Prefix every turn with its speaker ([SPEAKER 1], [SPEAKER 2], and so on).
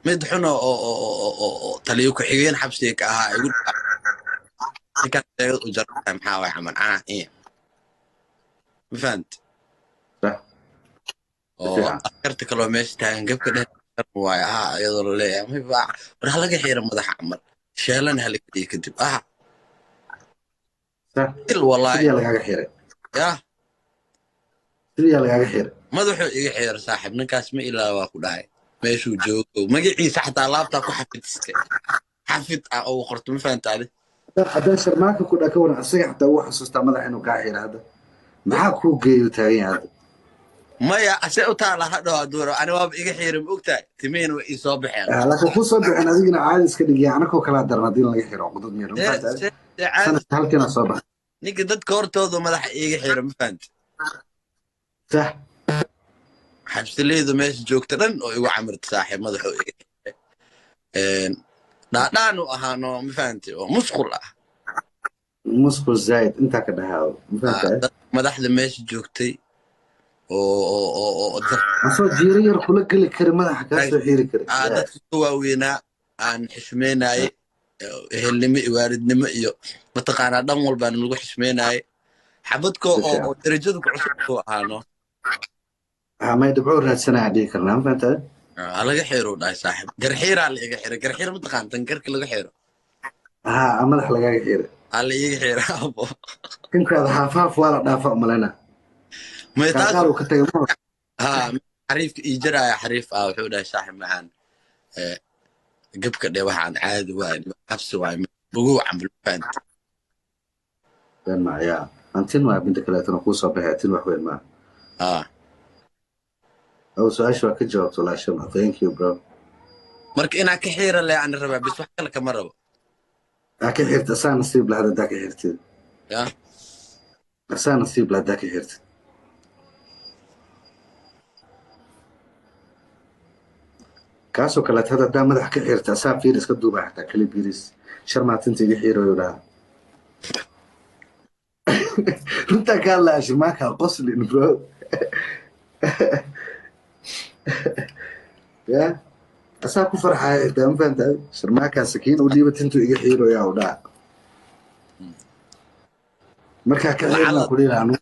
[SPEAKER 1] mid xun oo taliyo ku xigeen xabsiga ka ahaa igu ninkan u jartay maxaa way camal ma fahant
[SPEAKER 2] صح
[SPEAKER 1] oo
[SPEAKER 2] فيها
[SPEAKER 1] askarta kaloo meesha taagan gabka dheer waay iyadoo la leeyahay war halaga xiira madaxa camal sheelan halageliya kadib
[SPEAKER 2] صح
[SPEAKER 1] il wallahi
[SPEAKER 2] سيدي لقاك حيرة
[SPEAKER 1] yah
[SPEAKER 2] سيدي لقاك حيرة
[SPEAKER 1] madaxuu iga xiira saaxiib ninkaas ma ilaa waa ku dhahay meeshuu joogo magaciisa xataa laabtaa ku xafidiste xafid oo qorto ma fahantaade
[SPEAKER 2] هذا شرماك كنا كون أصيح حتى هو حسست ماذا إنه قاهر هذا معاك هو جاي وتاعي هذا
[SPEAKER 1] maya ase u taala hadhow aduuro ani waaba iga xiira ma ogtahay timiin way ii soo baxeen
[SPEAKER 2] لكن خصوصا أنا ذيك عادي سكدي يعني كو كلا درنادين لقى حيرة قدود مير ما فهمت سنة
[SPEAKER 1] caadi
[SPEAKER 2] هل كنا صباح
[SPEAKER 1] ninka dadka hortooda madaxa iiga xiira ma fahanta
[SPEAKER 2] صح
[SPEAKER 1] xabsileydu meesha joogta dhan oo igu camirta saaxiib madaxuu iga xiray dhaadhaan u ahaano ma fahantay oo musqul ah
[SPEAKER 2] مسكو زايد أنت كده هاو ما فهمت
[SPEAKER 1] madaxda meesha joogtay oo
[SPEAKER 2] أصلا جيرير كل كل كلمة حكاس وحيري كريم
[SPEAKER 1] dadka ka waaweynaa aan xishmeynaye ehelnimo iyo waalidnimo iyo mataqaanaa dhan walbaan lagu xishmeynaye xabadko oo darajadu ku cusub ku ahaano
[SPEAKER 2] ما يدبعوا رأسنا عادي كرنا ما فهمت
[SPEAKER 1] laga xiiro dhahay saaxiib garxiiraa la iga xiray garxiir mataqaantan garka laga xiiro
[SPEAKER 2] ها أمدح لقاك حيرة
[SPEAKER 1] la iga xiira abo
[SPEAKER 2] كنت هذا حافاف ولا دافع ملنا
[SPEAKER 1] maytaas
[SPEAKER 2] قالوا كنت
[SPEAKER 1] ها xariifka ii jaraya xariif wuxuu dhahay saaxiib macaan gabka dhe waxaan caadi waay xabsi waay bogow camal fahanta
[SPEAKER 2] بين معايا أنتين ما بنتك لا تنقول صباح أنتين وحوين ما أو سؤال شو أكيد جاوبت ولا شيء ما thank you bro
[SPEAKER 1] marka inaa ka xiira le aan rabaa bis wax kale kama rabo
[SPEAKER 2] أكيد حيرت أسان نصيب لهذا داك حيرتي
[SPEAKER 1] ya
[SPEAKER 2] أسان نصيب لهذا داك حيرتي كاسو كلا هذا دا مدح كحيرت أسان فيرس كدوبة حتى كلي بيرس شرما تنتي حيرو يولا أنت قال لا شرماك قصلي برو يا أساكو فرحة دام فهمت شرماك سكين ولي بتنتو إيجي حيرو يا ودا مركا كحيرنا كلنا